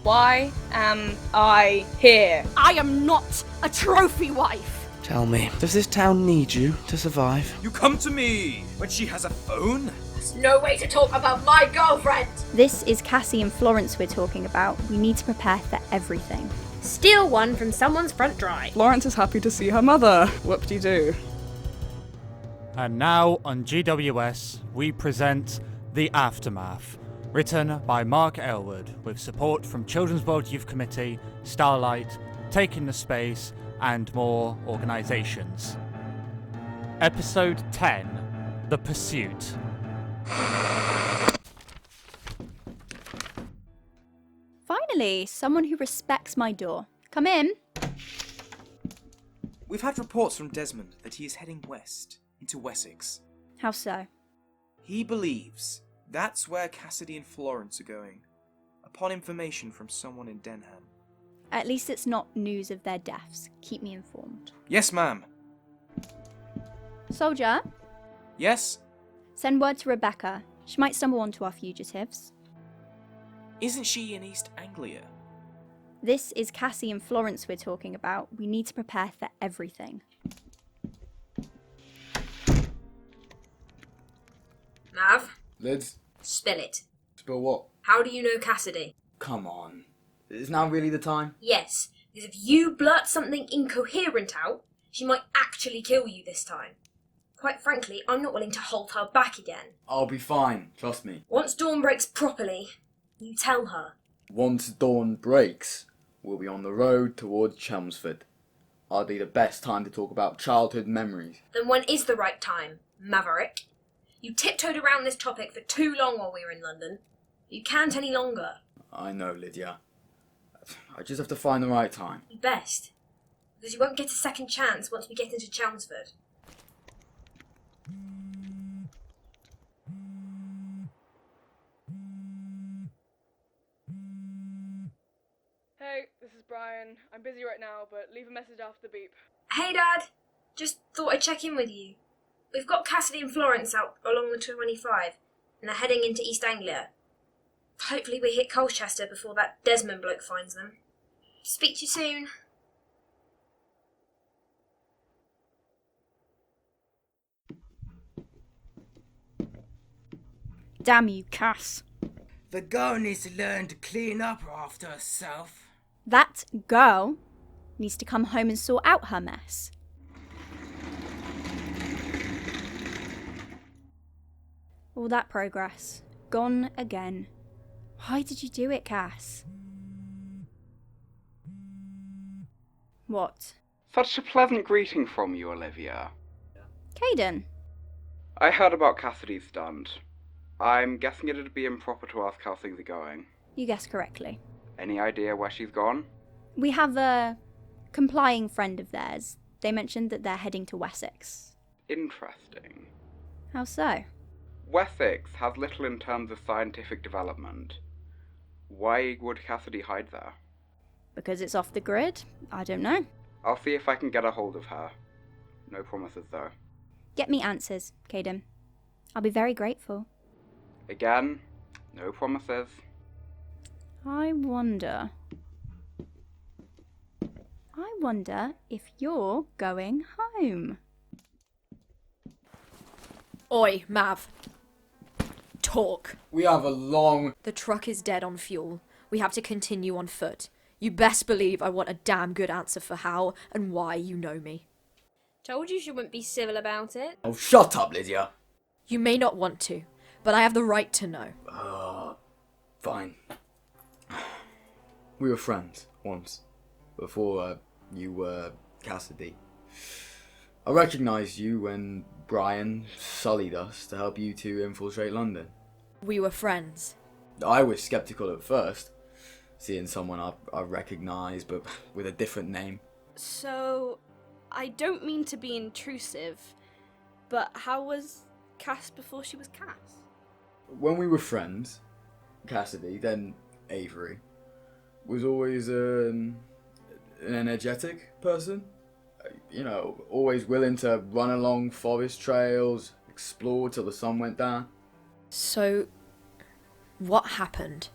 Why am I here? I am not a trophy wife! Tell me, does this town need you to survive? You come to me when she has a phone? There's no way to talk about my girlfriend! This is Cassie and Florence we're talking about. We need to prepare for everything. Steal one from someone's front drive. Florence is happy to see her mother. Whoop-de-doo. And now on GWS, we present The Aftermath, written by Mark Elwood, with support from Children's World Youth Committee, Starlite, Taking the Space, and more organisations. Episode 10, The Pursuit. Finally, someone who respects my door. Come in. We've had reports from Desmond that he is heading west, into Wessex. How so? He believes that's where Cassidy and Florence are going, upon information from someone in Denham. At least it's not news of their deaths. Keep me informed. Yes, ma'am. Soldier, Yes? send word to Rebecca. She might stumble onto our fugitives. Isn't she in East Anglia? This is Cassie and Florence we're talking about. We need to prepare for everything. Mav, Lids, spill it. spill what? How do you know Cassidy? Come on. Is now really the time? Yes, because if you blurt something incoherent out, she might actually kill you this time. Quite frankly, I'm not willing to hold her back again. I'll be fine, trust me. Once dawn breaks properly, you tell her. Once dawn breaks, we'll be on the road towards Chelmsford. Hardly the best time to talk about childhood memories. Then when is the right time, Maverick? You tiptoed around this topic for too long while we were in London. You can't any longer. I know, Lydia. I just have to find the right time. You best. Because you won't get a second chance once we get into Chelmsford. Hey, this is Brian. I'm busy right now, but leave a message after the beep. Hey, Dad. Just thought I'd check in with you. We've got Cassidy and Florence out along the 25, and they're heading into East Anglia. Hopefully we hit Colchester before that Desmond bloke finds them. Speak to you soon. Damn you, Cass. The girl needs to learn to clean up after herself. That girl needs to come home and sort out her mess. All that progress, gone again. Why did you do it, Cass? What? Such a pleasant greeting from you, Olivia. Kayden? I heard about Cassidy's stunt. I'm guessing it'd be improper to ask how things are going. You guessed correctly. Any idea where she's gone? We have a complying friend of theirs. They mentioned that they're heading to Wessex. Interesting. How so? Wessex has little in terms of scientific development. Why would Cassidy hide there? Because it's off the grid? I don't know. I'll see if I can get a hold of her. No promises, though. Get me answers, Kayden. I'll be very grateful. Again, no promises. I wonder if you're going home. Oi, Mav. Talk. We have a long... The truck is dead on fuel. We have to continue on foot. You best believe I want a damn good answer for how and why you know me. Told you she wouldn't be civil about it. Oh, shut up, Lydia. You may not want to, but I have the right to know. Fine. We were friends once, before you were Cassidy. I recognised you when Brian sullied us to help you two infiltrate London. We were friends. I was sceptical at first, seeing someone I recognised but with a different name. So, I don't mean to be intrusive, but how was Cass before she was Cass? When we were friends, Cassidy, then Avery, was always an energetic person. You know, always willing to run along forest trails, explore till the sun went down. So, what happened?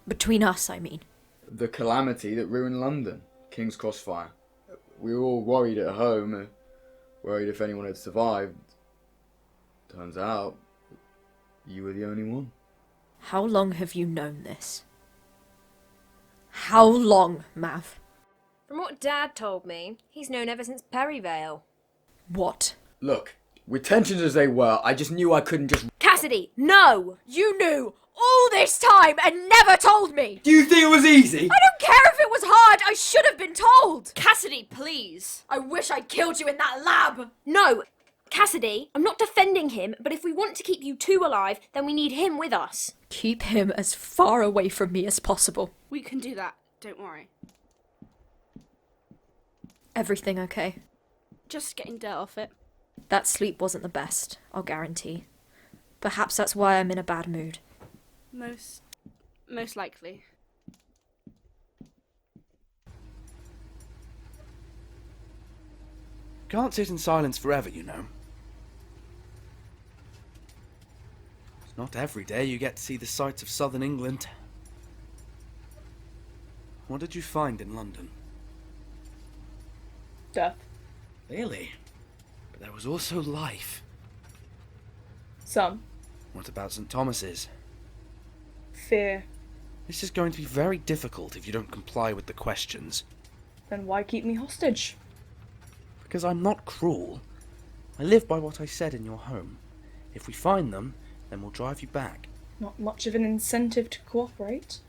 Between us, I mean. the calamity that ruined London, King's Crossfire. We were all worried at home, worried if anyone had survived. Turns out, you were the only one. How long have you known this? How long, Mav? From what Dad told me, he's known ever since Perryvale. What? Look, with tensions as they were, I just knew I couldn't just... Cassidy, no! You knew all this time and never told me! Do you think it was easy? I don't care if it was hard, I should have been told! Cassidy, please. I wish I'd killed you in that lab! No! Cassidy, I'm not defending him, but if we want to keep you two alive, then we need him with us. Keep him as far away from me as possible. We can do that, don't worry. Everything okay? Just getting dirt off it. That sleep wasn't the best, I'll guarantee. Perhaps that's why I'm in a bad mood. Most likely. Can't sit in silence forever, you know. It's not every day you get to see the sights of southern England. What did you find in London? Death. Really? But there was also life. Some. What about St. Thomas's? Fear. This is going to be very difficult if you don't comply with the questions. Then why keep me hostage? Because I'm not cruel. I live by what I said in your home. If we find them, then we'll drive you back. Not much of an incentive to cooperate.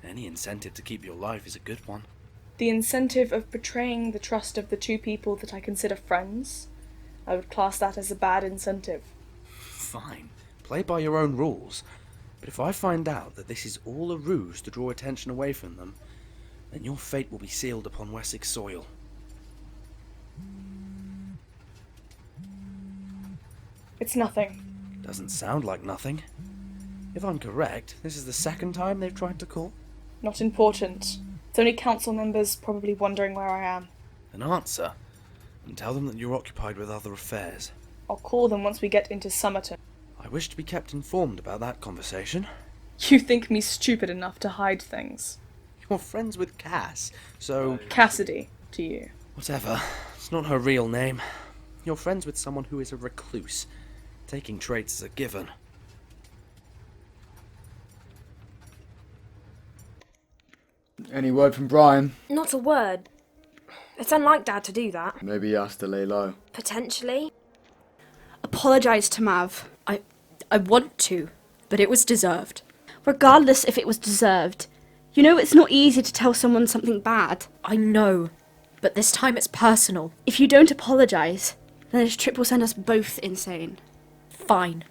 Any incentive to keep your life is a good one. The incentive of betraying the trust of the two people that I consider friends, I would class that as a bad incentive. Fine. Play by your own rules. But if I find out that this is all a ruse to draw attention away from them, then your fate will be sealed upon Wessex soil. It's nothing. Doesn't sound like nothing. If I'm correct, this is the second time they've tried to call. Not important. It's only council members probably wondering where I am. Then answer, and tell them that you're occupied with other affairs. I'll call them once we get into Somerton. I wish to be kept informed about that conversation. You think me stupid enough to hide things? You're friends with Cass, so... Cassidy, to you. Whatever. It's not her real name. You're friends with someone who is a recluse. Taking traits is a given. Any word from Brian? Not a word. It's unlike Dad to do that. Maybe he has to lay low. Potentially. Apologise to Mav. I want to, but it was deserved. Regardless if it was deserved. You know it's not easy to tell someone something bad. I know, but this time it's personal. If you don't apologise, then this trip will send us both insane. Fine.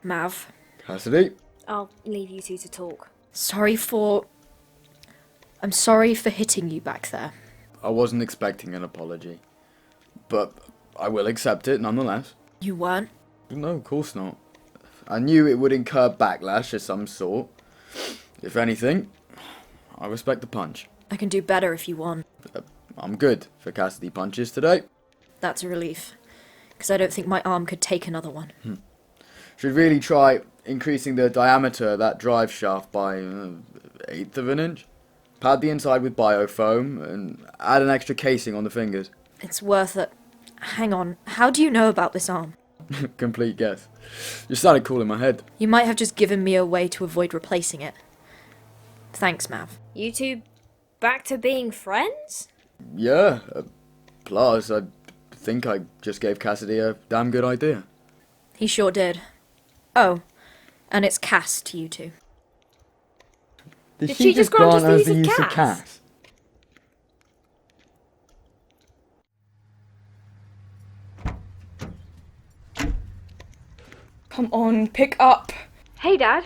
Mav. Cassidy? I'll leave you two to talk. I'm sorry for hitting you back there. I wasn't expecting an apology. But I will accept it nonetheless. You weren't? No, of course not. I knew it would incur backlash of some sort. If anything, I respect the punch. I can do better if you want. I'm good for Cassidy punches today. That's a relief, because I don't think my arm could take another one. Should really try increasing the diameter of that drive shaft by 1/8 of an inch. Pad the inside with biofoam and add an extra casing on the fingers. It's worth it. Hang on, how do you know about this arm? Complete guess. You started cool in my head. You might have just given me a way to avoid replacing it. Thanks, Mav. You two back to being friends? Yeah. Plus, I think I just gave Cassidy a damn good idea. He sure did. Oh, and it's Cass to you two. Did she just grant us the use of Cass? Come on, pick up. Hey, Dad.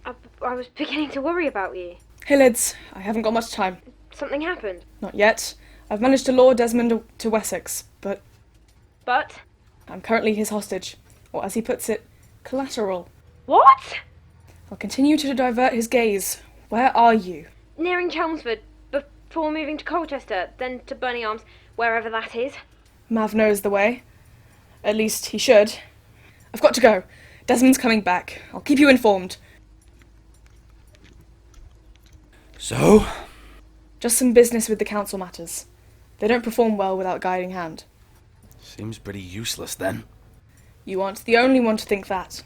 I was beginning to worry about you. Hey, Lids. I haven't got much time. Something happened. Not yet. I've managed to lure Desmond to Wessex, but... But? I'm currently his hostage. Or as he puts it, collateral. What? I'll continue to divert his gaze. Where are you? Nearing Chelmsford, before moving to Colchester, then to Burning Arms, wherever that is. Mav knows the way. At least he should. I've got to go. Desmond's coming back. I'll keep you informed. So? Just some business with the council matters. They don't perform well without guiding hand. Seems pretty useless then. You aren't the only one to think that.